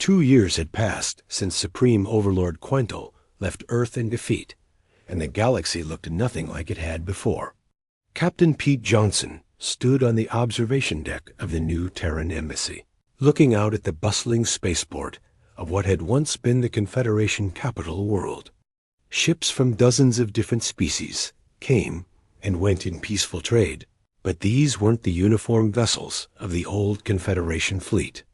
2 years had passed since Supreme Overlord Quental left Earth in defeat, and the galaxy looked nothing like it had before. Captain Pete Johnson stood on the observation deck of the new Terran embassy, looking out at the bustling spaceport of what had once been the Confederation capital world. Ships from dozens of different species came and went in peaceful trade, but these weren't the uniform vessels of the old Confederation fleet.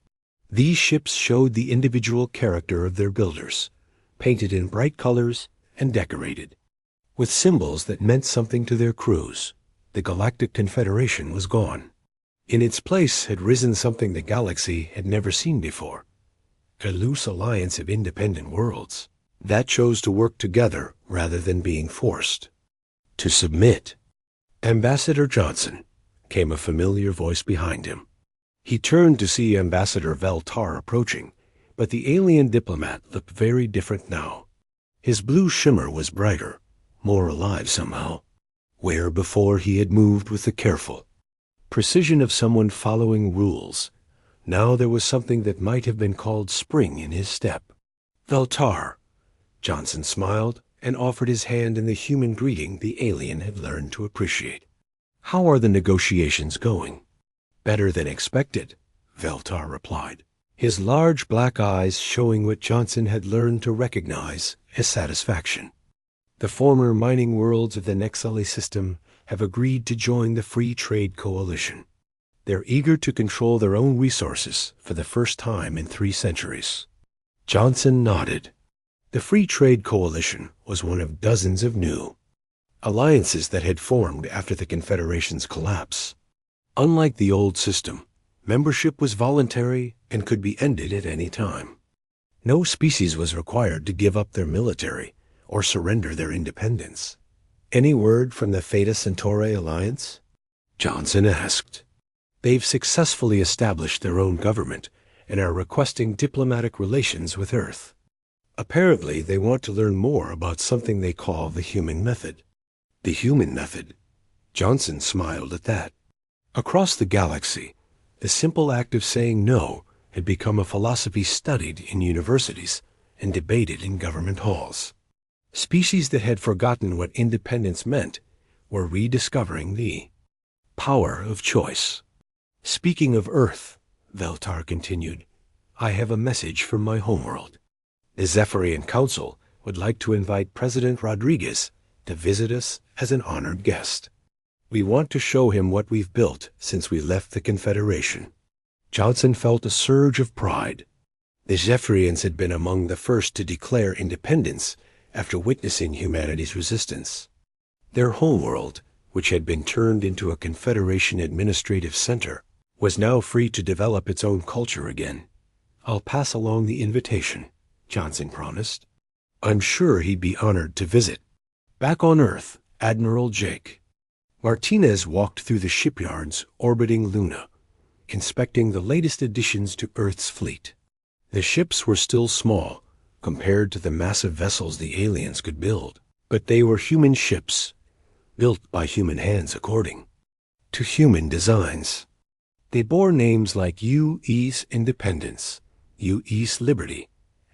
These ships showed the individual character of their builders, painted in bright colors and decorated, with symbols that meant something to their crews. The Galactic Confederation was gone. In its place had risen something the galaxy had never seen before, a loose alliance of independent worlds that chose to work together rather than being forced to submit. "Ambassador Johnson," came a familiar voice behind him. He turned to see Ambassador Veltar approaching, but the alien diplomat looked very different now. His blue shimmer was brighter, more alive somehow, where before he had moved with the careful precision of someone following rules. Now there was something that might have been called spring in his step. "Veltar." Johnson smiled and offered his hand in the human greeting the alien had learned to appreciate. "How are the negotiations going?" "Better than expected," Veltar replied, his large black eyes showing what Johnson had learned to recognize as satisfaction. "The former mining worlds of the Nexali system have agreed to join the Free Trade Coalition. They're eager to control their own resources for the first time in 3 centuries. Johnson nodded. The Free Trade Coalition was one of dozens of new alliances that had formed after the Confederation's collapse. Unlike the old system, membership was voluntary and could be ended at any time. No species was required to give up their military or surrender their independence. "Any word from the Theta Centauri Alliance?" Johnson asked. "They've successfully established their own government and are requesting diplomatic relations with Earth. Apparently, they want to learn more about something they call the human method." "The human method?" Johnson smiled at that. Across the galaxy, the simple act of saying no had become a philosophy studied in universities and debated in government halls. Species that had forgotten what independence meant were rediscovering the power of choice. "Speaking of Earth," Veltar continued, "I have a message from my homeworld. The Zephyrian Council would like to invite President Rodriguez to visit us as an honored guest. We want to show him what we've built since we left the Confederation." Johnson felt a surge of pride. The Zephyrians had been among the first to declare independence after witnessing humanity's resistance. Their homeworld, which had been turned into a Confederation administrative center, was now free to develop its own culture again. "I'll pass along the invitation," Johnson promised. "I'm sure he'd be honored to visit." Back on Earth, Admiral Jake Martinez walked through the shipyards orbiting Luna, inspecting the latest additions to Earth's fleet. The ships were still small compared to the massive vessels the aliens could build, but they were human ships, built by human hands according to human designs. They bore names like U.E.'s Independence, U.E.'s Liberty,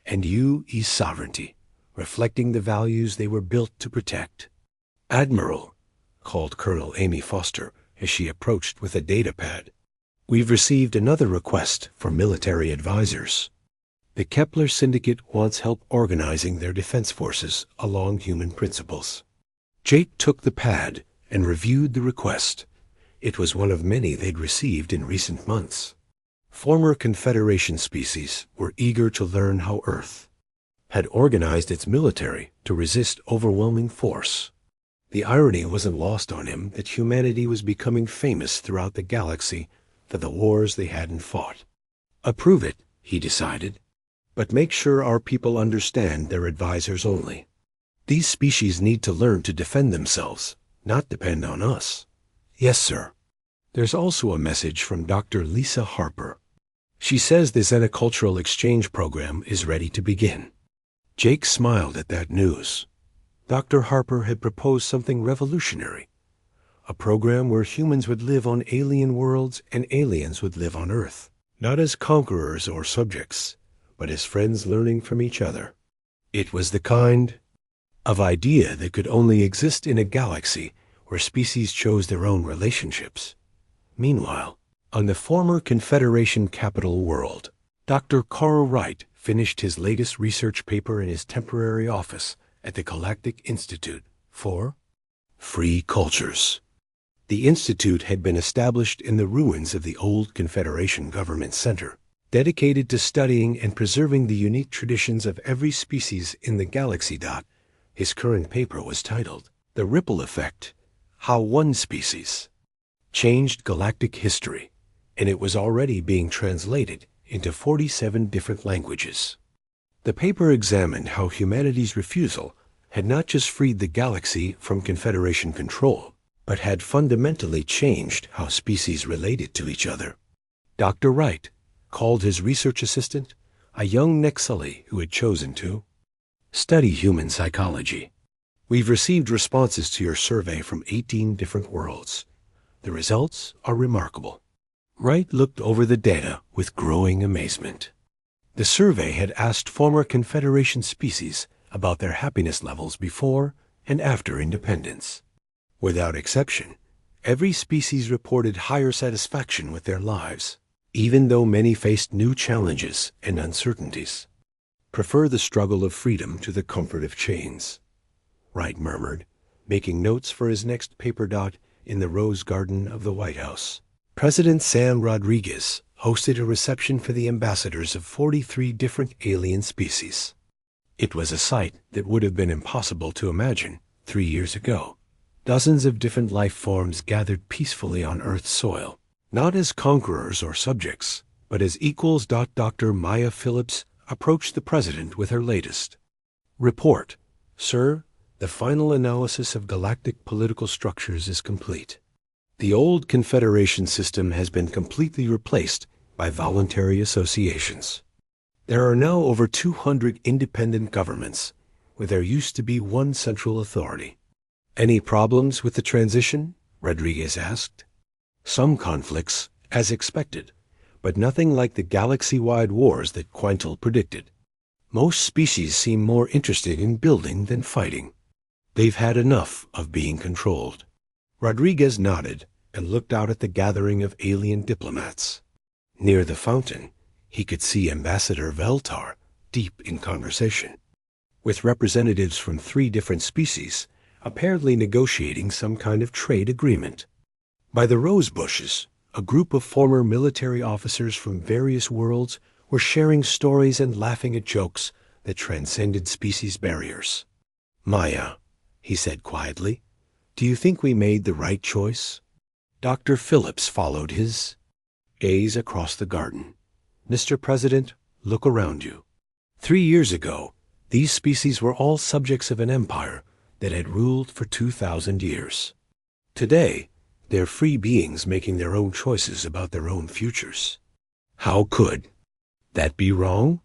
and U.E.'s Sovereignty, reflecting the values they were built to protect. "Admiral," called Colonel Amy Foster as she approached with a data pad, "we've received another request for military advisors. The Kepler Syndicate wants help organizing their defense forces along human principles." Jake took the pad and reviewed the request. It was one of many they'd received in recent months. Former Confederation species were eager to learn how Earth had organized its military to resist overwhelming force. The irony wasn't lost on him that humanity was becoming famous throughout the galaxy for the wars they hadn't fought. "Approve it," he decided, "but make sure our people understand they're advisors only. These species need to learn to defend themselves, not depend on us." "Yes, sir." There's also a message from Dr. Lisa Harper. She says the Xenocultural Exchange Program is ready to begin. Jake smiled at that news. Dr. Harper had proposed something revolutionary, a program where humans would live on alien worlds and aliens would live on Earth, not as conquerors or subjects, but as friends learning from each other. It was the kind of idea that could only exist in a galaxy where species chose their own relationships. Meanwhile, on the former Confederation capital world, Dr. Carl Wright finished his latest research paper in his temporary office at the Galactic Institute for Free Cultures. The institute had been established in the ruins of the old Confederation Government Center, dedicated to studying and preserving the unique traditions of every species in the galaxy. His current paper was titled The Ripple Effect: How One Species Changed Galactic History, and it was already being translated into 47 different languages. The paper examined how humanity's refusal had not just freed the galaxy from Confederation control, but had fundamentally changed how species related to each other. Dr. Wright called his research assistant a young Nexuli who had chosen to study human psychology. We've received responses to your survey from 18 different worlds. The results are remarkable. Wright looked over the data with growing amazement. The survey had asked former Confederation species about their happiness levels before and after independence. Without exception, every species reported higher satisfaction with their lives, even though many faced new challenges and uncertainties. Prefer the struggle of freedom to the comfort of chains, Wright murmured, making notes for his next paper. In the Rose Garden of the White House, President Sam Rodriguez hosted a reception for the ambassadors of 43 different alien species. It was a sight that would have been impossible to imagine 3 years ago. Dozens of different life forms gathered peacefully on Earth's soil, not as conquerors or subjects, but as equals. Dr. Maya Phillips approached the president with her latest report. Sir, the final analysis of galactic political structures is complete. The old Confederation system has been completely replaced by voluntary associations. There are now over 200 independent governments, where there used to be one central authority. Any problems with the transition? Rodriguez asked. Some conflicts, as expected, but nothing like the galaxy-wide wars that Quintal predicted. Most species seem more interested in building than fighting. They've had enough of being controlled. Rodriguez nodded and looked out at the gathering of alien diplomats. Near the fountain, he could see Ambassador Veltar deep in conversation with representatives from 3 different species, apparently negotiating some kind of trade agreement. By the rose bushes, a group of former military officers from various worlds were sharing stories and laughing at jokes that transcended species barriers. Maya, he said quietly, do you think we made the right choice? Dr. Phillips followed his gaze across the garden. Mr. President, look around you. 3 years ago, these species were all subjects of an empire that had ruled for 2,000 years. Today, they're free beings making their own choices about their own futures. How could that be wrong?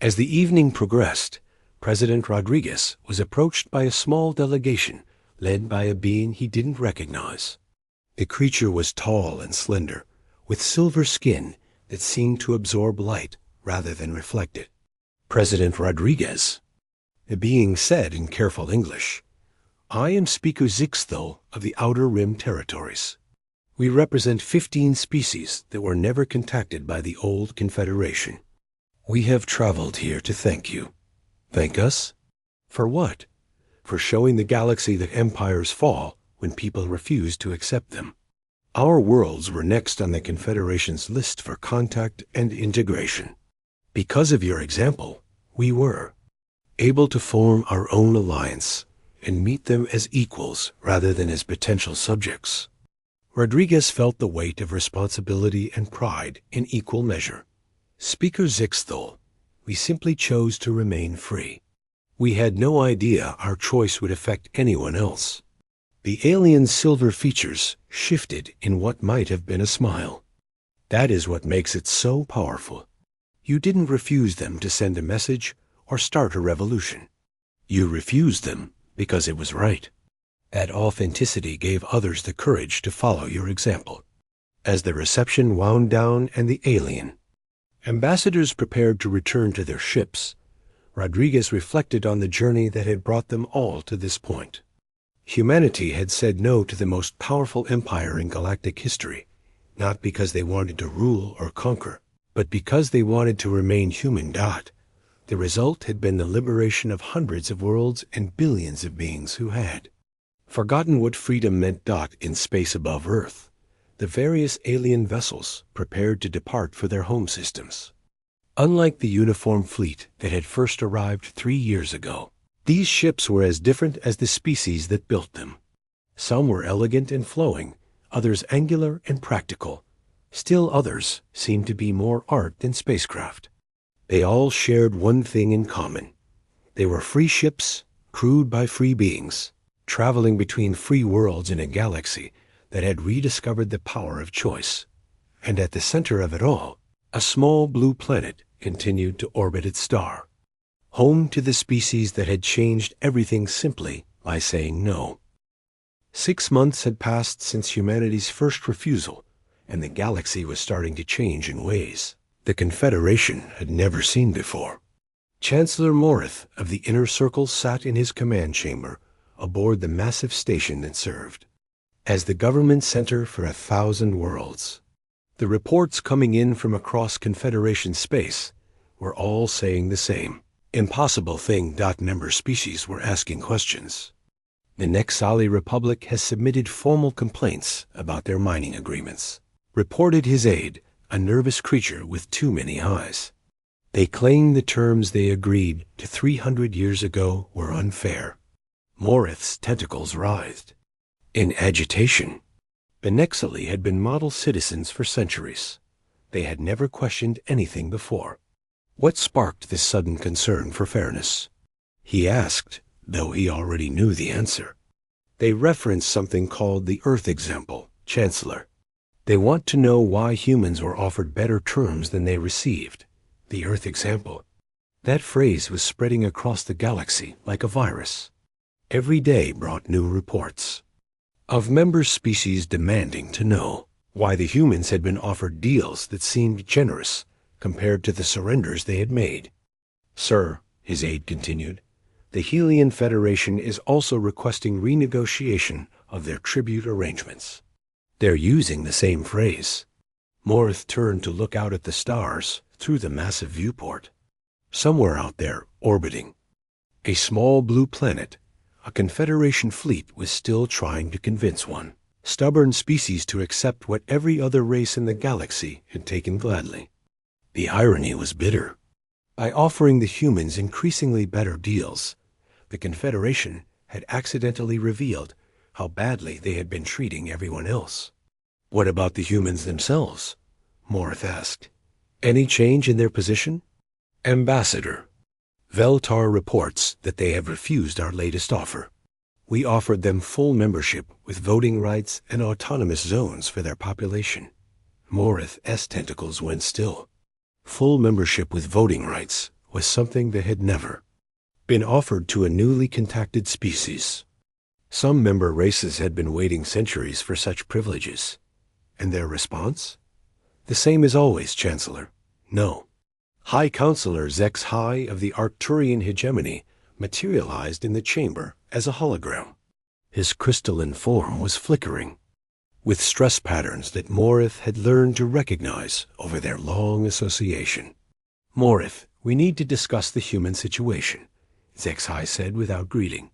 As the evening progressed, President Rodriguez was approached by a small delegation led by a being he didn't recognize. The creature was tall and slender, with silver skin that seemed to absorb light rather than reflect it. President Rodriguez, the being said in careful English, I am Speaker Zixthel of the Outer Rim Territories. We represent 15 species that were never contacted by the old Confederation. We have traveled here to thank you. Thank us? For what? For showing the galaxy that empires fall when people refuse to accept them. Our worlds were next on the Confederation's list for contact and integration. Because of your example, we were able to form our own alliance and meet them as equals rather than as potential subjects. Rodriguez felt the weight of responsibility and pride in equal measure. Speaker Zixthel, we simply chose to remain free. We had no idea our choice would affect anyone else. The alien's silver features shifted in what might have been a smile. That is what makes it so powerful. You didn't refuse them to send a message or start a revolution. You refused them because it was right. That authenticity gave others the courage to follow your example. As the reception wound down and the alien, Ambassadors prepared to return to their ships. Rodriguez reflected on the journey that had brought them all to this point. Humanity had said no to the most powerful empire in galactic history, not because they wanted to rule or conquer, but because they wanted to remain human. The result had been the liberation of hundreds of worlds and billions of beings who had forgotten what freedom meant. In space above Earth, the various alien vessels prepared to depart for their home systems. Unlike the uniform fleet that had first arrived 3 years ago, these ships were as different as the species that built them. Some were elegant and flowing, others angular and practical. Still others seemed to be more art than spacecraft. They all shared one thing in common. They were free ships, crewed by free beings, traveling between free worlds in a galaxy that had rediscovered the power of choice. And at the center of it all, a small blue planet continued to orbit its star, home to the species that had changed everything simply by saying no. 6 months had passed since humanity's first refusal, and the galaxy was starting to change in ways the Confederation had never seen before. Chancellor Morith of the Inner Circle sat in his command chamber aboard the massive station that served as the government center for 1,000 worlds. The reports coming in from across Confederation space were all saying the same impossible thing. Member species were asking questions. The Nexali Republic has submitted formal complaints about their mining agreements, reported his aide, a nervous creature with too many eyes. They claim the terms they agreed to 300 years ago were unfair. Morith's tentacles writhed in agitation. The Nexali had been model citizens for centuries. They had never questioned anything before. What sparked this sudden concern for fairness? He asked, though he already knew the answer. They referenced something called the Earth example, Chancellor. They want to know why humans were offered better terms than they received. The Earth example. That phrase was spreading across the galaxy like a virus. Every day brought new reports of member species demanding to know why the humans had been offered deals that seemed generous compared to the surrenders they had made. Sir, his aide continued, the Helian Federation is also requesting renegotiation of their tribute arrangements. They're using the same phrase. Morith turned to look out at the stars through the massive viewport. Somewhere out there, orbiting a small blue planet, a Confederation fleet was still trying to convince one stubborn species to accept what every other race in the galaxy had taken gladly. The irony was bitter. By offering the humans increasingly better deals, the Confederation had accidentally revealed how badly they had been treating everyone else. What about the humans themselves? Morith asked. Any change in their position? Ambassador, Veltar reports that they have refused our latest offer. We offered them full membership with voting rights and autonomous zones for their population. Morith's tentacles went still. Full membership with voting rights was something that had never been offered to a newly contacted species. Some member races had been waiting centuries for such privileges. And their response? The same as always, Chancellor. No. High Counselor Zex High of the Arcturian hegemony materialized in the chamber as a hologram. His crystalline form was flickering, with stress patterns that Morith had learned to recognize over their long association. Morith, we need to discuss the human situation, Zex High said without greeting.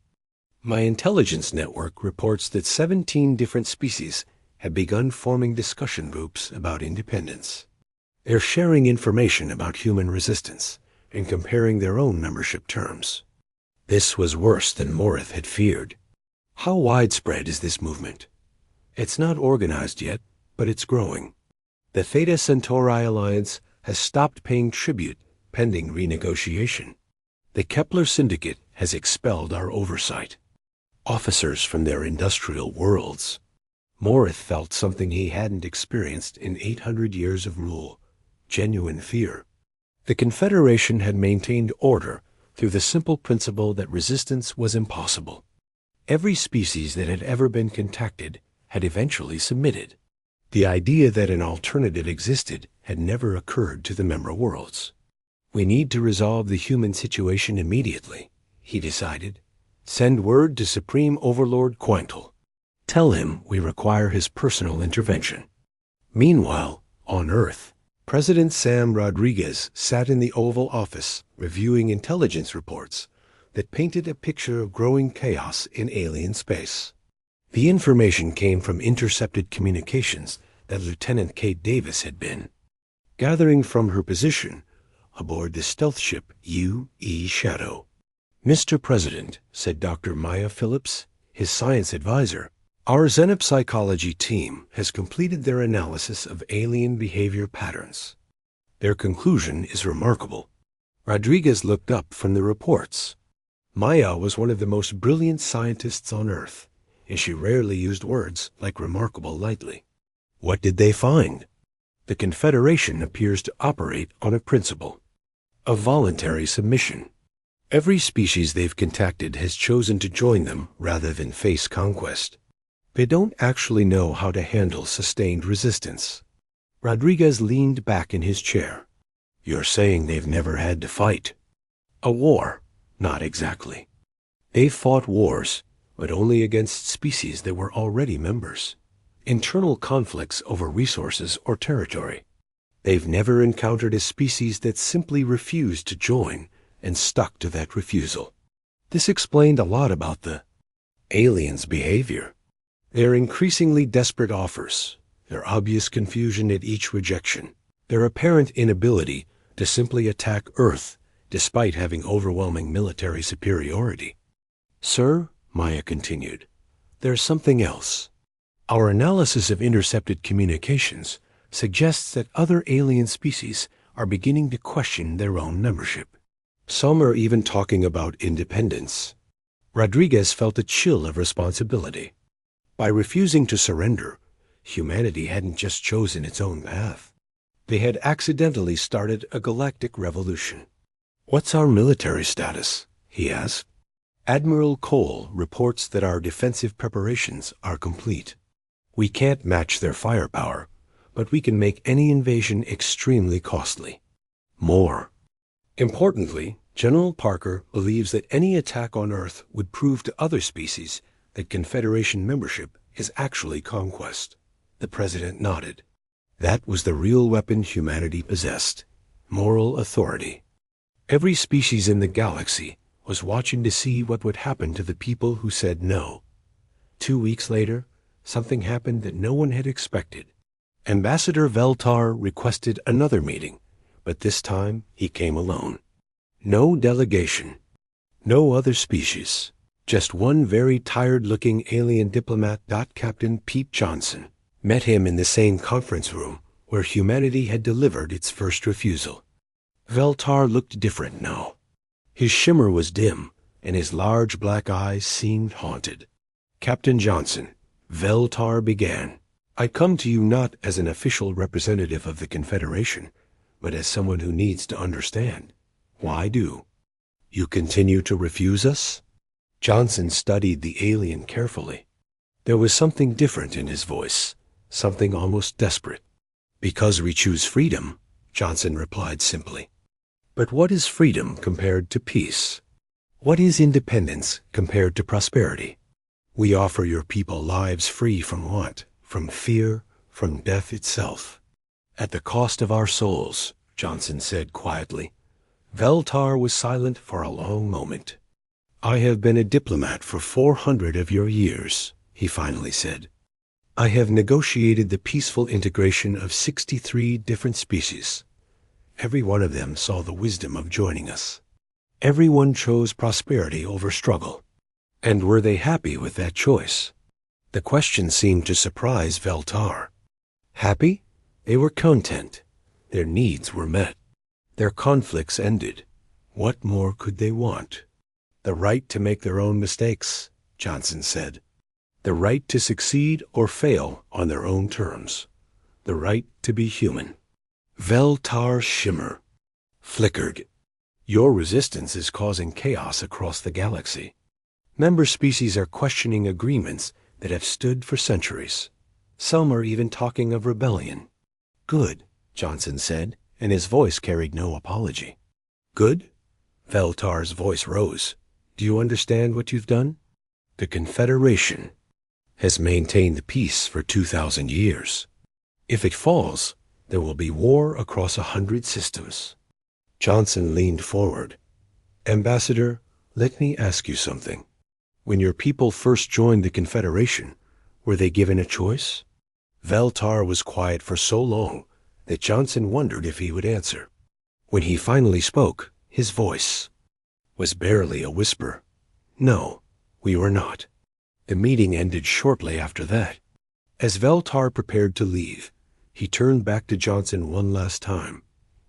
My intelligence network reports that 17 different species have begun forming discussion groups about independence. They're sharing information about human resistance and comparing their own membership terms. This was worse than Morith had feared. How widespread is this movement? It's not organized yet, but it's growing. The Theta Centauri Alliance has stopped paying tribute pending renegotiation. The Kepler Syndicate has expelled our oversight. Officers from their industrial worlds. Morith felt something he hadn't experienced in 800 years of rule. Genuine fear. The Confederation had maintained order through the simple principle that resistance was impossible. Every species that had ever been contacted had eventually submitted. The idea that an alternative existed had never occurred to the member worlds. We need to resolve the human situation immediately, he decided. Send word to Supreme Overlord Quintal. Tell him we require his personal intervention. Meanwhile, on Earth, President Sam Rodriguez sat in the Oval Office reviewing intelligence reports that painted a picture of growing chaos in alien space. The information came from intercepted communications that Lieutenant Kate Davis had been gathering from her position aboard the stealth ship U.E. Shadow. Mr. President, said Dr. Maya Phillips, his science advisor, our xenopsychology team has completed their analysis of alien behavior patterns. Their conclusion is remarkable. Rodriguez looked up from the reports. Maya was one of the most brilliant scientists on Earth, and she rarely used words like remarkable lightly. What did they find? The Confederation appears to operate on a principle of voluntary submission. Every species they've contacted has chosen to join them rather than face conquest. They don't actually know how to handle sustained resistance. Rodriguez leaned back in his chair. You're saying they've never had to fight? A war? Not exactly. They've fought wars, but only against species that were already members. Internal conflicts over resources or territory. They've never encountered a species that simply refused to join and stuck to that refusal. This explained a lot about the aliens' behavior. Their increasingly desperate offers, their obvious confusion at each rejection, their apparent inability to simply attack Earth despite having overwhelming military superiority. Sir, Maya continued, there's something else. Our analysis of intercepted communications suggests that other alien species are beginning to question their own membership. Some are even talking about independence. Rodriguez felt a chill of responsibility. By refusing to surrender, humanity hadn't just chosen its own path. They had accidentally started a galactic revolution. What's our military status? He asked. Admiral Cole reports that our defensive preparations are complete. We can't match their firepower, but we can make any invasion extremely costly. More. Importantly, General Parker believes that any attack on Earth would prove to other species that Confederation membership is actually conquest. The President nodded. That was the real weapon humanity possessed, moral authority. Every species in the galaxy was watching to see what would happen to the people who said no. 2 weeks later, something happened that no one had expected. Ambassador Veltar requested another meeting, but this time he came alone. No delegation, no other species, just one very tired-looking alien diplomat. Captain Pete Johnson met him in the same conference room where humanity had delivered its first refusal. Veltar looked different now. His shimmer was dim, and his large black eyes seemed haunted. Captain Johnson, Veltar began, I come to you not as an official representative of the Confederation, but as someone who needs to understand. Why do you continue to refuse us? Johnson studied the alien carefully. There was something different in his voice, something almost desperate. Because we choose freedom, Johnson replied simply. But what is freedom compared to peace? What is independence compared to prosperity? We offer your people lives free from want, from fear, from death itself. At the cost of our souls, Johnson said quietly. Veltar was silent for a long moment. I have been a diplomat for 400 of your years, he finally said. I have negotiated the peaceful integration of 63 different species. Every one of them saw the wisdom of joining us. Everyone chose prosperity over struggle. And were they happy with that choice? The question seemed to surprise Veltar. Happy? They were content. Their needs were met. Their conflicts ended. What more could they want? The right to make their own mistakes, Johnson said. The right to succeed or fail on their own terms. The right to be human. Veltar's shimmer flickered. Your resistance is causing chaos across the galaxy. Member species are questioning agreements that have stood for centuries. Some are even talking of rebellion. Good. Johnson said, and his voice carried no apology. Good? Veltar's voice rose. Do you understand what you've done? The Confederation has maintained peace for 2,000 years. If it falls, there will be war across 100 systems. Johnson leaned forward. Ambassador, let me ask you something. When your people first joined the Confederation, were they given a choice? Veltar was quiet for so long that Johnson wondered if he would answer. When he finally spoke, his voice was barely a whisper. No, we were not. The meeting ended shortly after that. As Veltar prepared to leave, he turned back to Johnson one last time.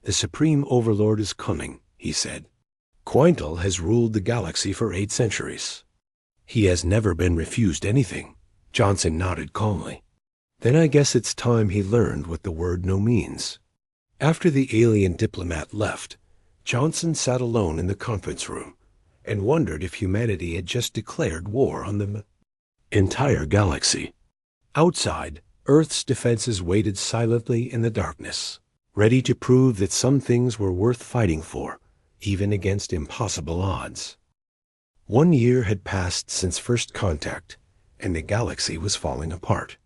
The Supreme Overlord is coming, he said. Quintal has ruled the galaxy for 8 centuries. He has never been refused anything. Johnson nodded calmly. Then I guess it's time he learned what the word no means. After the alien diplomat left, Johnson sat alone in the conference room and wondered if humanity had just declared war on the entire galaxy. Outside, Earth's defenses waited silently in the darkness, ready to prove that some things were worth fighting for, even against impossible odds. 1 year had passed since first contact, and the galaxy was falling apart.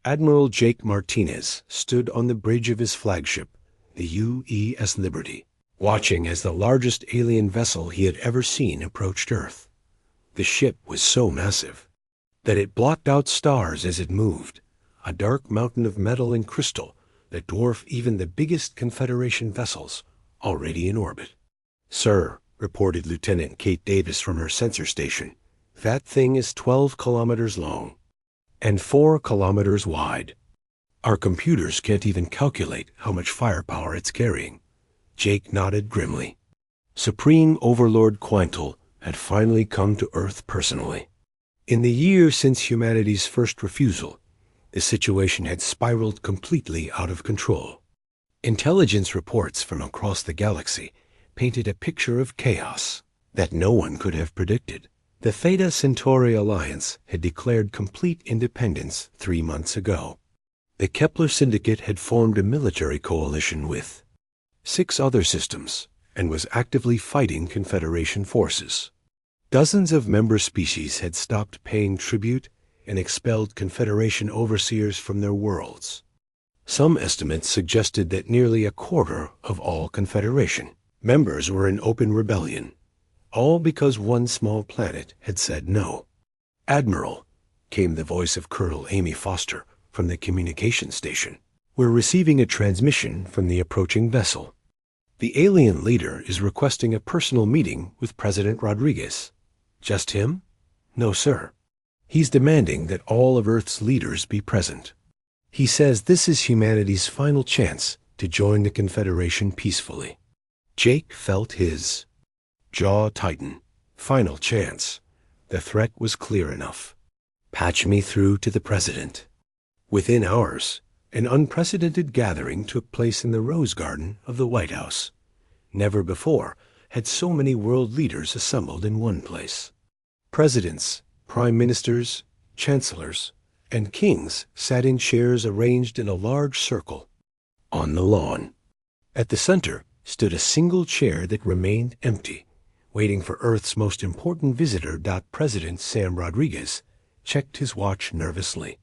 Admiral Jake Martinez stood on the bridge of his flagship, the UES Liberty, watching as the largest alien vessel he had ever seen approached Earth. The ship was so massive that it blocked out stars as it moved, a dark mountain of metal and crystal that dwarfed even the biggest Confederation vessels already in orbit. Sir, reported Lieutenant Kate Davis from her sensor station, that thing is 12 kilometers long and 4 kilometers wide. Our computers can't even calculate how much firepower it's carrying. Jake nodded grimly. Supreme Overlord Quintal had finally come to Earth personally. In the year since humanity's first refusal, the situation had spiraled completely out of control. Intelligence reports from across the galaxy painted a picture of chaos that no one could have predicted. The Theta Centauri Alliance had declared complete independence 3 months ago. The Kepler Syndicate had formed a military coalition with 6 other systems and was actively fighting Confederation forces. Dozens of member species had stopped paying tribute and expelled Confederation overseers from their worlds. Some estimates suggested that nearly a quarter of all Confederation members were in open rebellion, all because one small planet had said no. Admiral, came the voice of Colonel Amy Foster from the communication station. We're receiving a transmission from the approaching vessel. The alien leader is requesting a personal meeting with President Rodriguez. Just him? No, sir. He's demanding that all of Earth's leaders be present. He says this is humanity's final chance to join the Confederation peacefully. Jake felt his jaw tighten. Final chance. The threat was clear enough. Patch me through to the president. Within hours, an unprecedented gathering took place in the Rose Garden of the White House. Never before had so many world leaders assembled in one place. Presidents, prime ministers, chancellors, and kings sat in chairs arranged in a large circle on the lawn. At the center stood a single chair that remained empty, waiting for Earth's most important visitor. President Sam Rodriguez checked his watch nervously.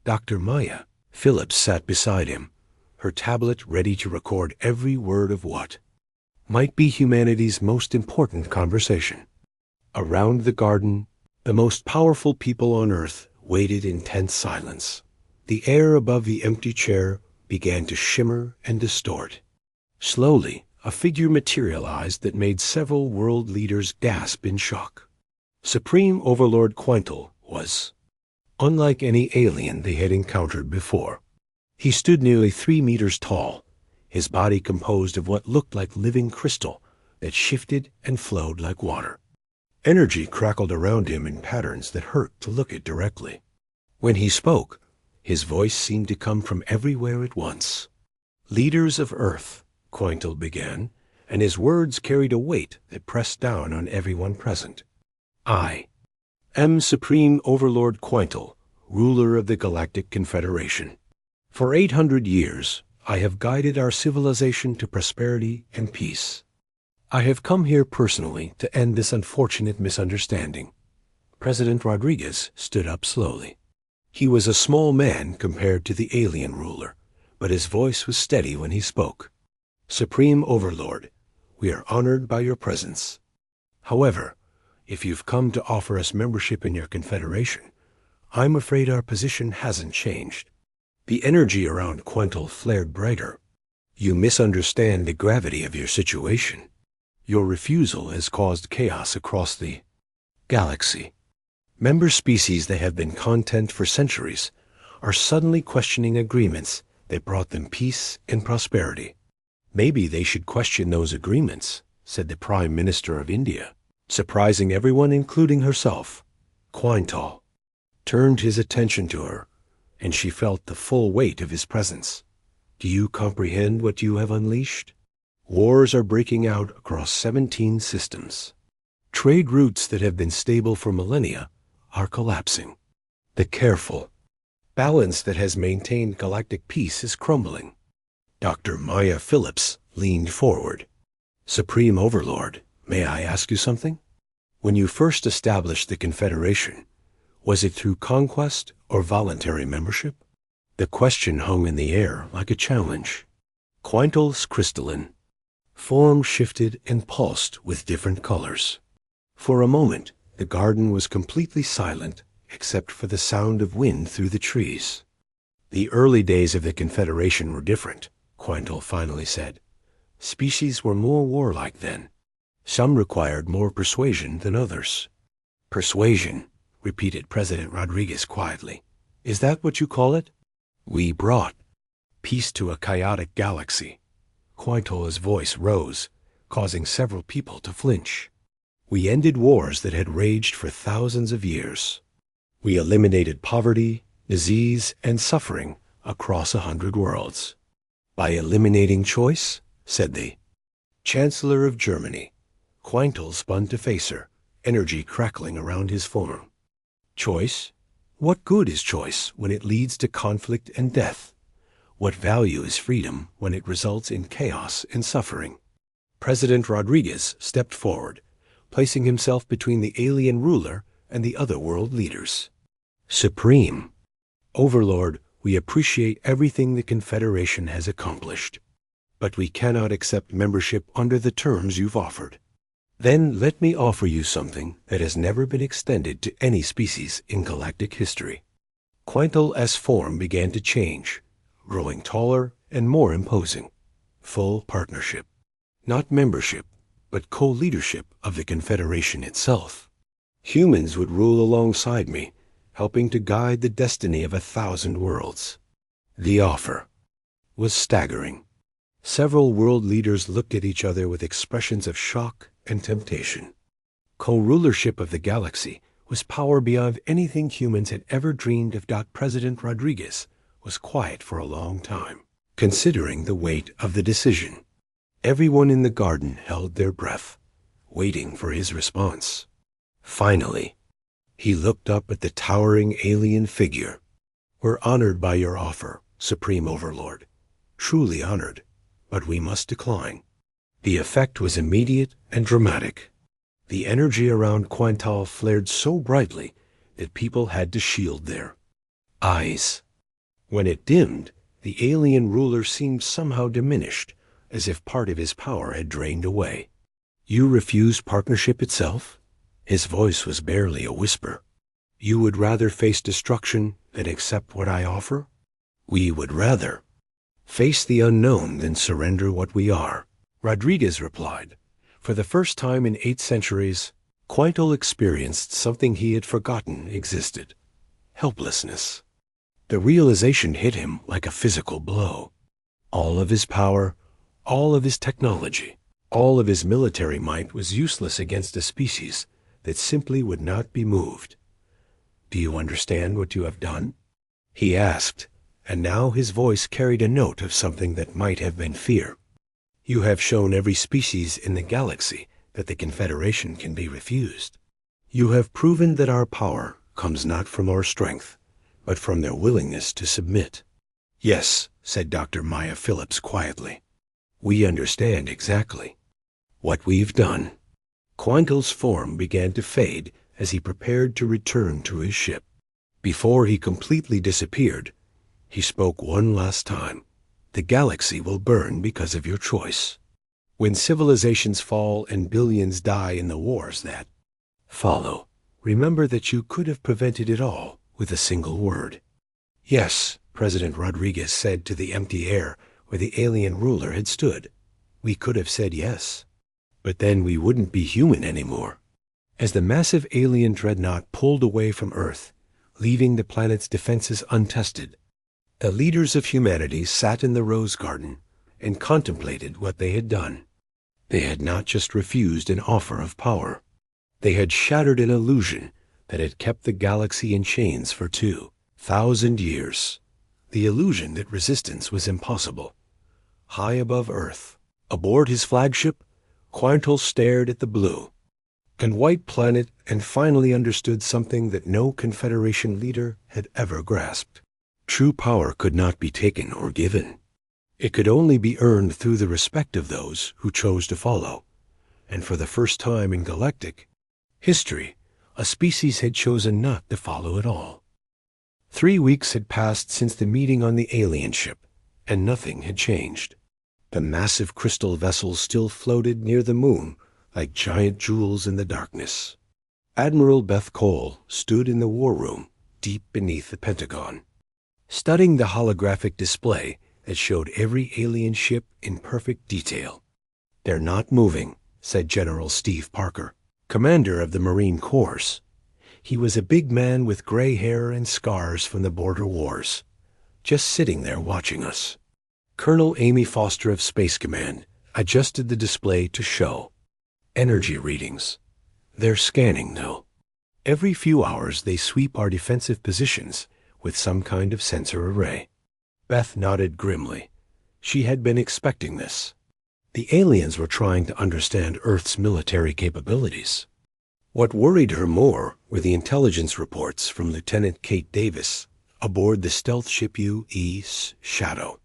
Dr. Maya Phillips sat beside him, her tablet ready to record every word of what might be humanity's most important conversation. Around the garden, the most powerful people on Earth waited in tense silence. The air above the empty chair began to shimmer and distort. Slowly, a figure materialized that made several world leaders gasp in shock. Supreme Overlord Quintal was unlike any alien they had encountered before. He stood nearly 3 meters tall, his body composed of what looked like living crystal that shifted and flowed like water. Energy crackled around him in patterns that hurt to look at directly. When he spoke, his voice seemed to come from everywhere at once. Leaders of Earth, Quintal began, and his words carried a weight that pressed down on everyone present. I am Supreme Overlord Quintal, ruler of the Galactic Confederation. For 800 years, I have guided our civilization to prosperity and peace. I have come here personally to end this unfortunate misunderstanding." President Rodriguez stood up slowly. He was a small man compared to the alien ruler, but his voice was steady when he spoke. "Supreme Overlord, we are honored by your presence. However, if you've come to offer us membership in your confederation, I'm afraid our position hasn't changed." The energy around Quental flared brighter. "You misunderstand the gravity of your situation. Your refusal has caused chaos across the galaxy. Member species that have been content for centuries are suddenly questioning agreements that brought them peace and prosperity." "Maybe they should question those agreements," said the Prime Minister of India, surprising everyone, including herself. Quintal turned his attention to her, and she felt the full weight of his presence. "Do you comprehend what you have unleashed? Wars are breaking out across 17 systems. Trade routes that have been stable for millennia are collapsing. The careful balance that has maintained galactic peace is crumbling." Dr. Maya Phillips leaned forward. "Supreme Overlord, may I ask you something? When you first established the Confederation, was it through conquest or voluntary membership?" The question hung in the air like a challenge. Quintal's crystalline form shifted and pulsed with different colors. For a moment, the garden was completely silent except for the sound of wind through the trees. "The early days of the Confederation were different," Quintal finally said. "Species were more warlike then. Some required more persuasion than others." "Persuasion," repeated President Rodriguez quietly. "Is that what you call it?" "We brought peace to a chaotic galaxy." Quintal's voice rose, causing several people to flinch. "We ended wars that had raged for thousands of years. We eliminated poverty, disease, and suffering across 100 worlds." "By eliminating choice?" said the Chancellor of Germany. Quintal spun to face her, energy crackling around his form. "Choice? What good is choice when it leads to conflict and death? What value is freedom when it results in chaos and suffering?" President Rodriguez stepped forward, placing himself between the alien ruler and the other world leaders. "Supreme Overlord, we appreciate everything the Confederation has accomplished, but we cannot accept membership under the terms you've offered." "Then let me offer you something that has never been extended to any species in galactic history." Quintal's form began to change, growing taller and more imposing. "Full partnership. Not membership, but co-leadership of the Confederation itself. Humans would rule alongside me, helping to guide the destiny of 1,000 worlds." The offer was staggering. Several world leaders looked at each other with expressions of shock and temptation. Co-rulership of the galaxy was power beyond anything humans had ever dreamed of. President Rodriguez was quiet for a long time, considering the weight of the decision. Everyone in the garden held their breath, waiting for his response. Finally, he looked up at the towering alien figure. "We're honored by your offer, Supreme Overlord. Truly honored, but we must decline." The effect was immediate and dramatic. The energy around Quintal flared so brightly that people had to shield their eyes. When it dimmed, the alien ruler seemed somehow diminished, as if part of his power had drained away. "You refuse partnership itself?" His voice was barely a whisper. "You would rather face destruction than accept what I offer?" "We would rather face the unknown than surrender what we are," Rodriguez replied. For the first time in 8 centuries, Quintal experienced something he had forgotten existed: helplessness. The realization hit him like a physical blow. All of his power, all of his technology, all of his military might was useless against a species that simply would not be moved. "Do you understand what you have done?" he asked, and now his voice carried a note of something that might have been fear. "You have shown every species in the galaxy that the Confederation can be refused. You have proven that our power comes not from our strength, but from their willingness to submit. "Yes," said Dr. Maya Phillips quietly. "We understand exactly what we've done." Quintel's form began to fade as he prepared to return to his ship. Before he completely disappeared, he spoke one last time. "The galaxy will burn because of your choice. When civilizations fall and billions die in the wars that follow, remember that you could have prevented it all with a single word." "Yes," President Rodriguez said to the empty air where the alien ruler had stood. "We could have said yes. But then we wouldn't be human anymore." As the massive alien dreadnought pulled away from Earth, leaving the planet's defenses untested, the leaders of humanity sat in the Rose Garden and contemplated what they had done. They had not just refused an offer of power. They had shattered an illusion that had kept the galaxy in chains for 2,000 years. The illusion that resistance was impossible. High above Earth, aboard his flagship, Quintel stared at the blue and white planet and finally understood something that no Confederation leader had ever grasped. True power could not be taken or given. It could only be earned through the respect of those who chose to follow. And for the first time in galactic history, a species had chosen not to follow at all. 3 weeks had passed since the meeting on the alien ship, and nothing had changed. The massive crystal vessels still floated near the moon like giant jewels in the darkness. Admiral Beth Cole stood in the war room deep beneath the Pentagon, studying the holographic display that showed every alien ship in perfect detail. "They're not moving," said General Steve Parker, commander of the Marine Corps. He was a big man with gray hair and scars from the border wars, just sitting there watching us. Colonel Amy Foster of Space Command adjusted the display to show energy readings. "They're scanning, though. Every few hours they sweep our defensive positions with some kind of sensor array." Beth nodded grimly. She had been expecting this. The aliens were trying to understand Earth's military capabilities. What worried her more were the intelligence reports from Lieutenant Kate Davis aboard the stealth ship U.E.'s Shadow.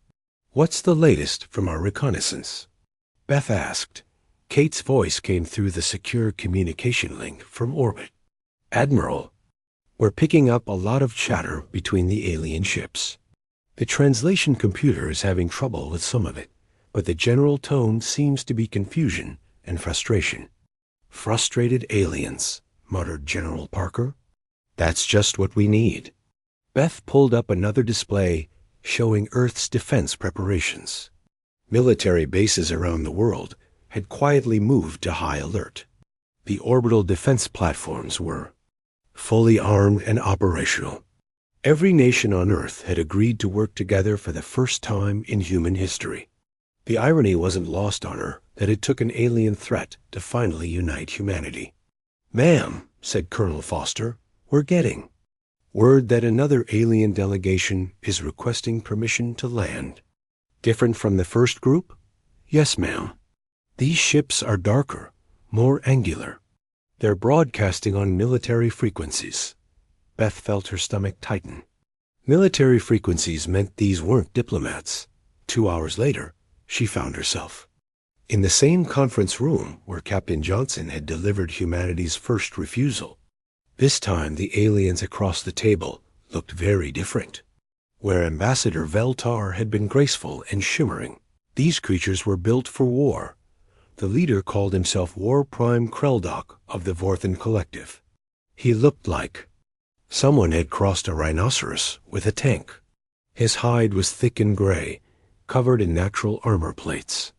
"What's the latest from our reconnaissance?" Beth asked. Kate's voice came through the secure communication link from orbit. "Admiral, we're picking up a lot of chatter between the alien ships. The translation computer is having trouble with some of it, but the general tone seems to be confusion and frustration." "Frustrated aliens," muttered General Parker. "That's just what we need." Beth pulled up another display showing Earth's defense preparations. Military bases around the world had quietly moved to high alert. The orbital defense platforms were fully armed and operational. Every nation on Earth had agreed to work together for the first time in human history. The irony wasn't lost on her that it took an alien threat to finally unite humanity. "Ma'am," said Colonel Foster, "we're getting word that another alien delegation is requesting permission to land." "Different from the first group?" "Yes, ma'am. These ships are darker, more angular. They're broadcasting on military frequencies." Beth felt her stomach tighten. Military frequencies meant these weren't diplomats. 2 hours later, she found herself in the same conference room where Captain Johnson had delivered humanity's first refusal. This time the aliens across the table looked very different. Where Ambassador Veltar had been graceful and shimmering, these creatures were built for war. The leader called himself War Prime Kreldok of the Vorthan Collective. He looked like someone had crossed a rhinoceros with a tank. His hide was thick and gray, covered in natural armor plates.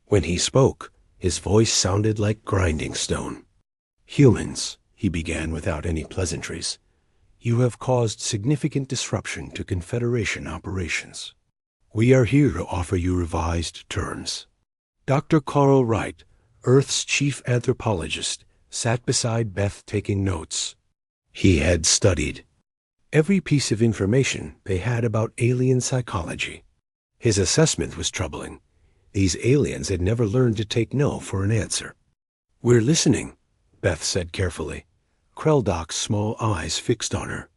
When he spoke, his voice sounded like grinding stone. "Humans," he began without any pleasantries, "you have caused significant disruption to Confederation operations. We are here to offer you revised terms." Dr. Carl Wright, Earth's chief anthropologist, sat beside Beth taking notes. He had studied every piece of information they had about alien psychology. His assessment was troubling. These aliens had never learned to take no for an answer. "We're listening," Beth said carefully, Kreldok's small eyes fixed on her.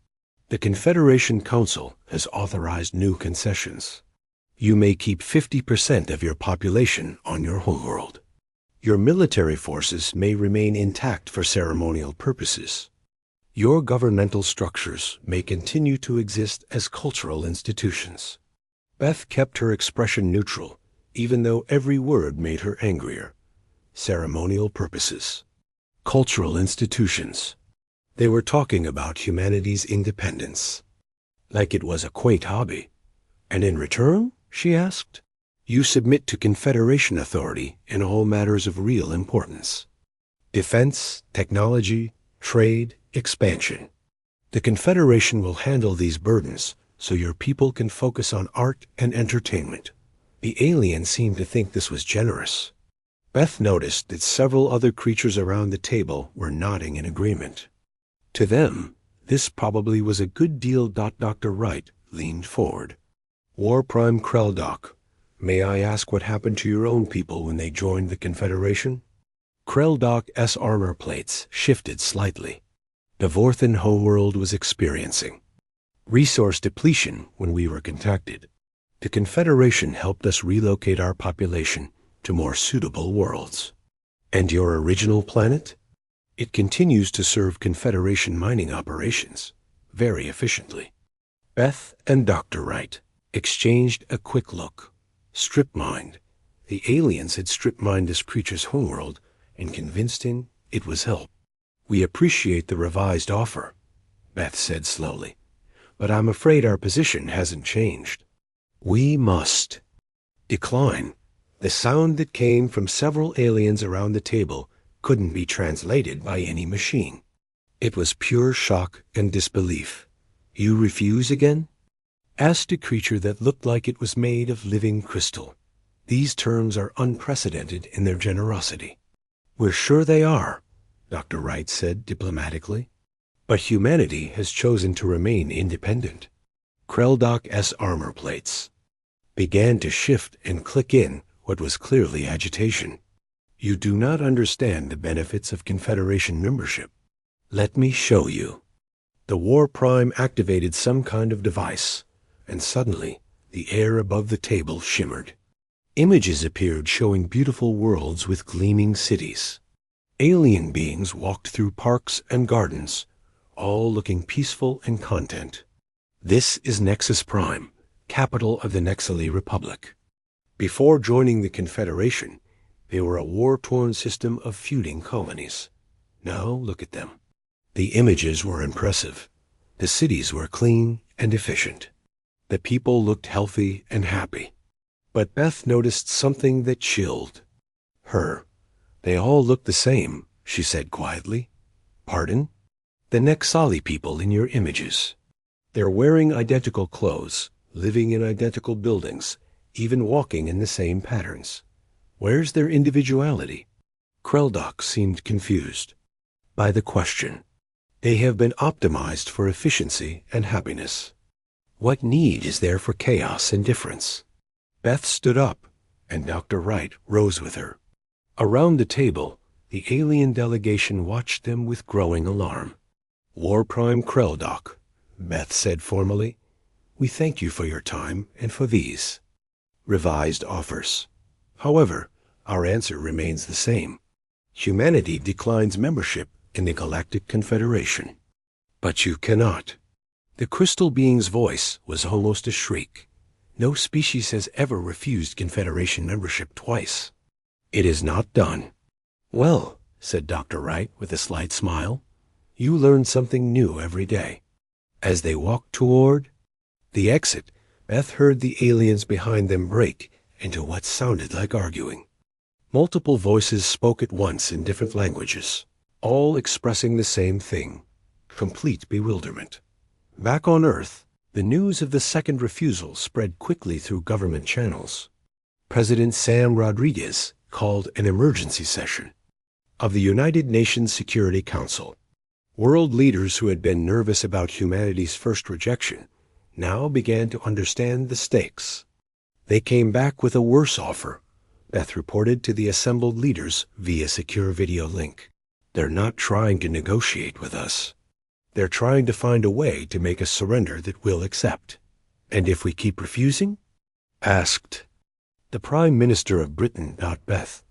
The Confederation Council has authorized new concessions. You may keep 50% of your population on your homeworld. Your military forces may remain intact for ceremonial purposes. Your governmental structures may continue to exist as cultural institutions. Beth kept her expression neutral, even though every word made her angrier. Ceremonial purposes. Cultural institutions. They were talking about humanity's independence. Like it was a quaint hobby. And in return, she asked, you submit to Confederation authority in all matters of real importance. Defense, technology, trade, expansion. The Confederation will handle these burdens so your people can focus on art and entertainment. The aliens seemed to think this was generous. Beth noticed that several other creatures around the table were nodding in agreement. To them, this probably was a good deal. Dr. Wright leaned forward. War Prime Kreldoc, may I ask what happened to your own people when they joined the Confederation? Kreldoc's armor plates shifted slightly. The Vorthen homeworld was experiencing resource depletion when we were contacted. The Confederation helped us relocate our population to more suitable worlds. And your original planet? It continues to serve Confederation mining operations very efficiently. Beth and Dr. Wright exchanged a quick look. Strip-mined. The aliens had strip-mined this creature's homeworld and convinced him it was help. We appreciate the revised offer, Beth said slowly, but I'm afraid our position hasn't changed. We must decline. The sound that came from several aliens around the table couldn't be translated by any machine. It was pure shock and disbelief. You refuse again? Asked a creature that looked like it was made of living crystal. These terms are unprecedented in their generosity. We're sure they are, Dr. Wright said diplomatically. But humanity has chosen to remain independent. Kreldoc's armor plates began to shift and click in what was clearly agitation. You do not understand the benefits of Confederation membership. Let me show you. The War Prime activated some kind of device, and suddenly the air above the table shimmered. Images appeared showing beautiful worlds with gleaming cities. Alien beings walked through parks and gardens, all looking peaceful and content. This is Nexus Prime, capital of the Nexili Republic. Before joining the Confederation, they were a war-torn system of feuding colonies. Now look at them. The images were impressive. The cities were clean and efficient. The people looked healthy and happy. But Beth noticed something that chilled her. They all looked the same, she said quietly. Pardon? The Nexali people in your images. They're wearing identical clothes, living in identical buildings, even walking in the same patterns. Where's their individuality? Kreldoc seemed confused by the question. They have been optimized for efficiency and happiness. What need is there for chaos and difference? Beth stood up, and Dr. Wright rose with her. Around the table, the alien delegation watched them with growing alarm. War Prime Kreldoc, Beth said formally, we thank you for your time and for these revised offers. However, our answer remains the same. Humanity declines membership in the Galactic Confederation. But you cannot. The crystal being's voice was almost a shriek. No species has ever refused Confederation membership twice. It is not done. Well, said Dr. Wright with a slight smile, you learn something new every day. As they walked toward the exit, Beth heard the aliens behind them break into what sounded like arguing. Multiple voices spoke at once in different languages, all expressing the same thing, complete bewilderment. Back on Earth, the news of the second refusal spread quickly through government channels. President Sam Rodriguez called an emergency session of the United Nations Security Council. World leaders who had been nervous about humanity's first rejection now began to understand the stakes. They came back with a worse offer, Beth reported to the assembled leaders via secure video link. They're not trying to negotiate with us. They're trying to find a way to make us surrender that we'll accept. And if we keep refusing? Asked. The Prime Minister of Britain, Beth,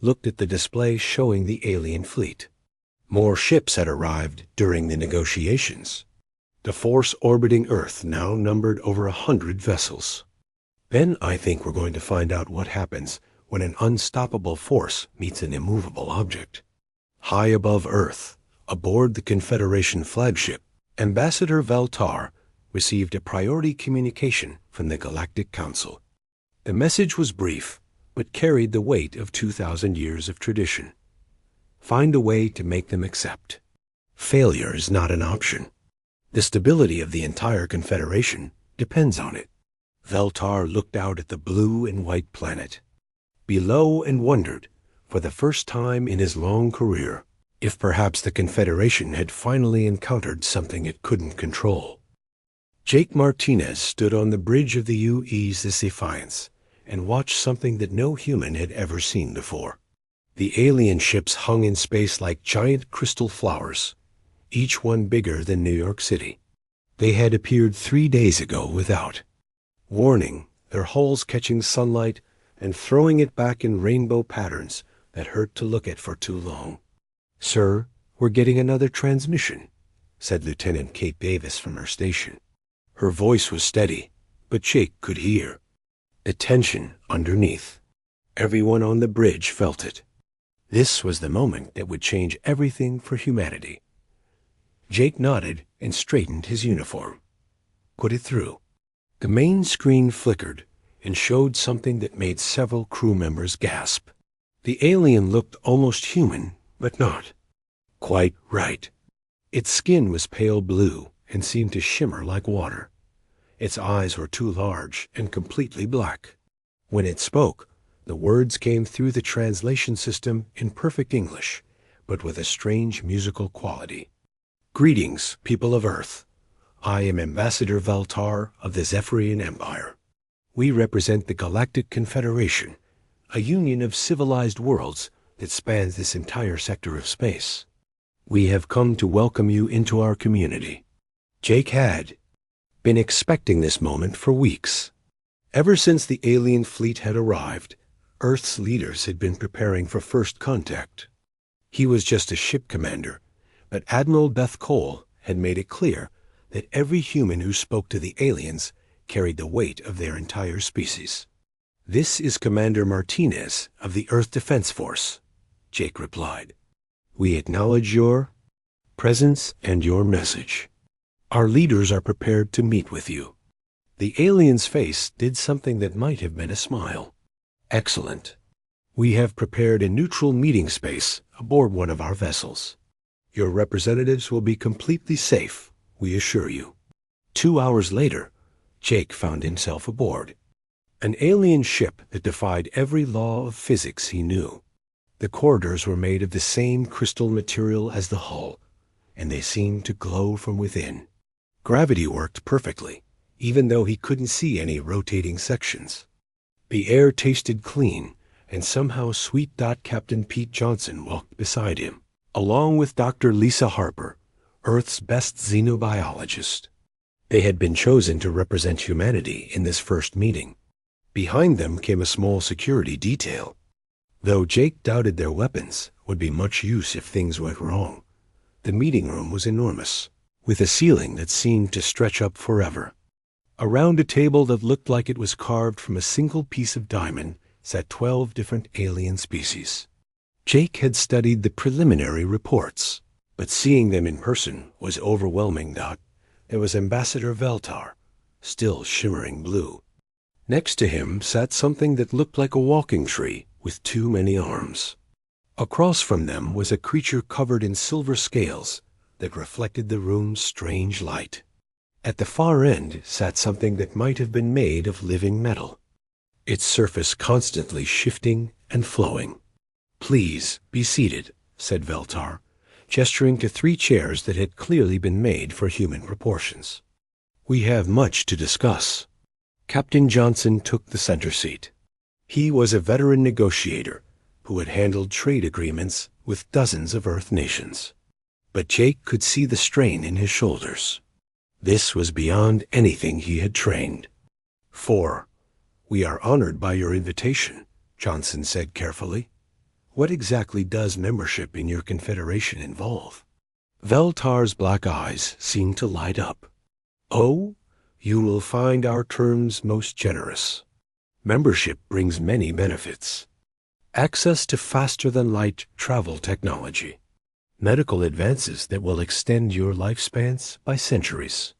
looked at the display showing the alien fleet. More ships had arrived during the negotiations. The force orbiting Earth now numbered over 100 vessels. Then I think we're going to find out what happens when an unstoppable force meets an immovable object. High above Earth, aboard the Confederation flagship, Ambassador Veltar received a priority communication from the Galactic Council. The message was brief, but carried the weight of 2,000 years of tradition. Find a way to make them accept. Failure is not an option. The stability of the entire Confederation depends on it. Veltar looked out at the blue and white planet below and wondered, for the first time in his long career, if perhaps the Confederation had finally encountered something it couldn't control. Jake Martinez stood on the bridge of the USS Defiance and watched something that no human had ever seen before. The alien ships hung in space like giant crystal flowers, each one bigger than New York City. They had appeared 3 days ago without warning, their hulls catching sunlight and throwing it back in rainbow patterns that hurt to look at for too long. "Sir, we're getting another transmission," said Lieutenant Kate Davis from her station. Her voice was steady, but Jake could hear the tension underneath. Everyone on the bridge felt it. This was the moment that would change everything for humanity. Jake nodded and straightened his uniform. Put it through. The main screen flickered and showed something that made several crew members gasp. The alien looked almost human, but not quite right. Its skin was pale blue and seemed to shimmer like water. Its eyes were too large and completely black. When it spoke, the words came through the translation system in perfect English, but with a strange musical quality. "Greetings, people of Earth. I am Ambassador Veltar of the Zephyrian Empire. We represent the Galactic Confederation, a union of civilized worlds that spans this entire sector of space. We have come to welcome you into our community." Jake had been expecting this moment for weeks. Ever since the alien fleet had arrived, Earth's leaders had been preparing for first contact. He was just a ship commander, but Admiral Beth Cole had made it clear that every human who spoke to the aliens carried the weight of their entire species. "This is Commander Martinez of the Earth Defense Force," Jake replied. "We acknowledge your presence and your message. Our leaders are prepared to meet with you." The alien's face did something that might have been a smile. "Excellent. We have prepared a neutral meeting space aboard one of our vessels. Your representatives will be completely safe, we assure you." 2 hours later, Jake found himself aboard an alien ship that defied every law of physics he knew. The corridors were made of the same crystal material as the hull, and they seemed to glow from within. Gravity worked perfectly, even though he couldn't see any rotating sections. The air tasted clean, and somehow Sweet Captain Pete Johnson walked beside him, along with Dr. Lisa Harper, Earth's best xenobiologist. They had been chosen to represent humanity in this first meeting. Behind them came a small security detail. Though Jake doubted their weapons would be much use if things went wrong, the meeting room was enormous, with a ceiling that seemed to stretch up forever. Around a table that looked like it was carved from a single piece of diamond sat 12 different alien species. Jake had studied the preliminary reports, but seeing them in person was overwhelming. There was Ambassador Veltar, still shimmering blue. Next to him sat something that looked like a walking tree with too many arms. Across from them was a creature covered in silver scales that reflected the room's strange light. At the far end sat something that might have been made of living metal, its surface constantly shifting and flowing. "Please be seated," said Veltar, gesturing to 3 chairs that had clearly been made for human proportions. "We have much to discuss." Captain Johnson took the center seat. He was a veteran negotiator who had handled trade agreements with dozens of Earth nations. But Jake could see the strain in his shoulders. This was beyond anything he had trained. 4. We are honored by your invitation, Johnson said carefully. What exactly does membership in your confederation involve? Veltar's black eyes seemed to light up. Oh, you will find our terms most generous. Membership brings many benefits. Access to faster-than-light travel technology. Medical advances that will extend your lifespans by centuries.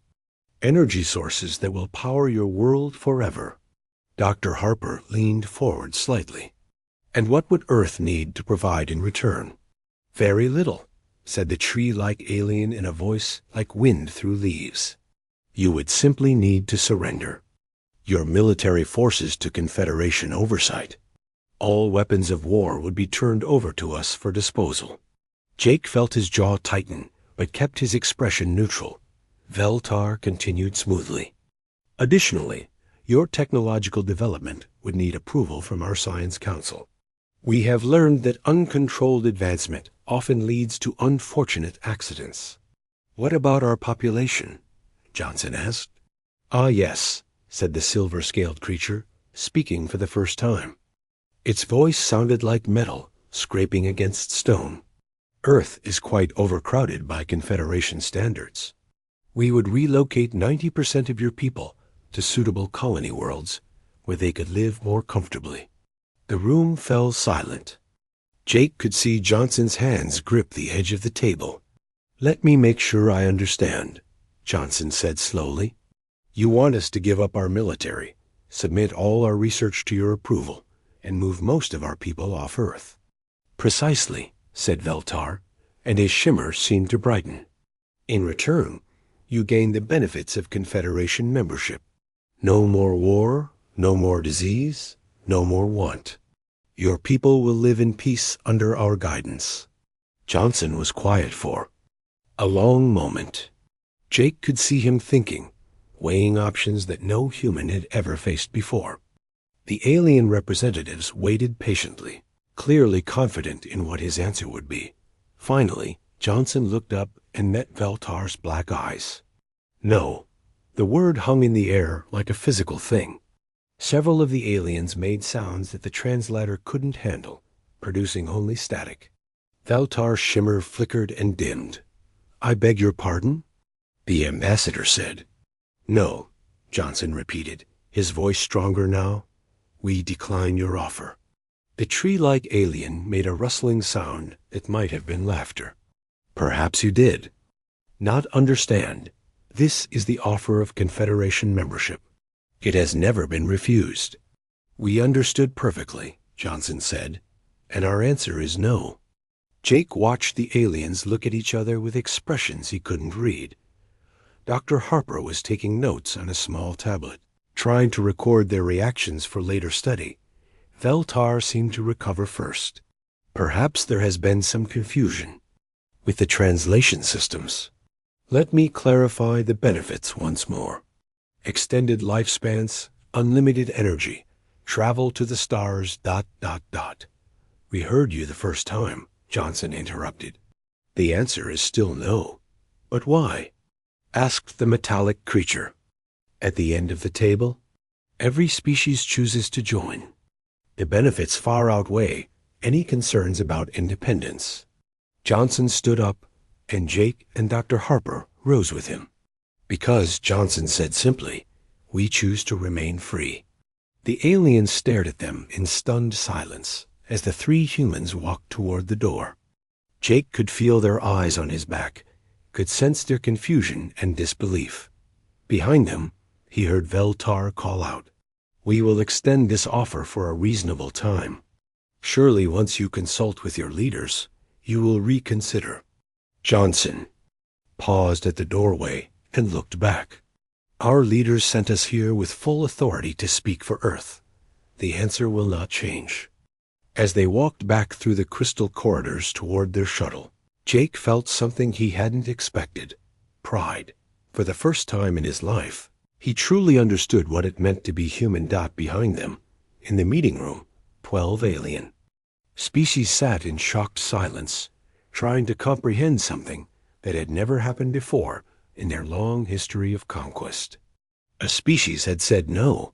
Energy sources that will power your world forever. Dr. Harper leaned forward slightly. And what would Earth need to provide in return? Very little, said the tree-like alien in a voice like wind through leaves. You would simply need to surrender. Your military forces to Confederation oversight. All weapons of war would be turned over to us for disposal. Jake felt his jaw tighten, but kept his expression neutral. Veltar continued smoothly. Additionally, your technological development would need approval from our Science Council. We have learned that uncontrolled advancement often leads to unfortunate accidents. What about our population? Johnson asked. Ah, yes, said the silver-scaled creature, speaking for the first time. Its voice sounded like metal scraping against stone. Earth is quite overcrowded by Confederation standards. We would relocate 90% of your people to suitable colony worlds where they could live more comfortably. The room fell silent. Jake could see Johnson's hands grip the edge of the table. Let me make sure I understand, Johnson said slowly. You want us to give up our military, submit all our research to your approval, and move most of our people off Earth. Precisely, said Veltar, and his shimmer seemed to brighten. In return, you gain the benefits of Confederation membership. No more war, no more disease, no more want. Your people will live in peace under our guidance. Johnson was quiet for a long moment. Jake could see him thinking, weighing options that no human had ever faced before. The alien representatives waited patiently, clearly confident in what his answer would be. Finally, Johnson looked up and met Veltar's black eyes. No. The word hung in the air like a physical thing. Several of the aliens made sounds that the translator couldn't handle, producing only static. Veltar's shimmer flickered and dimmed. I beg your pardon? The ambassador said. No, Johnson repeated, his voice stronger now. We decline your offer. The tree-like alien made a rustling sound that might have been laughter. Perhaps you did. Not understand. This is the offer of Confederation membership. It has never been refused. We understood perfectly, Johnson said, and our answer is no. Jake watched the aliens look at each other with expressions he couldn't read. Dr. Harper was taking notes on a small tablet, trying to record their reactions for later study. Veltar seemed to recover first. Perhaps there has been some confusion with the translation systems. Let me clarify the benefits once more. Extended lifespans, unlimited energy, travel to the stars, ... We heard you the first time, Johnson interrupted. The answer is still no. But why? Asked the metallic creature. At the end of the table, every species chooses to join. The benefits far outweigh any concerns about independence. Johnson stood up, and Jake and Dr. Harper rose with him. Because, Johnson said simply, we choose to remain free. The aliens stared at them in stunned silence as the three humans walked toward the door. Jake could feel their eyes on his back, could sense their confusion and disbelief. Behind them, he heard Veltar call out, We will extend this offer for a reasonable time. Surely once you consult with your leaders, you will reconsider. Johnson paused at the doorway and looked back. Our leaders sent us here with full authority to speak for Earth. The answer will not change. As they walked back through the crystal corridors toward their shuttle, Jake felt something he hadn't expected. Pride. For the first time in his life, he truly understood what it meant to be human. Behind them, in the meeting room, 12 alien species sat in shocked silence, trying to comprehend something that had never happened before in their long history of conquest. A species had said no,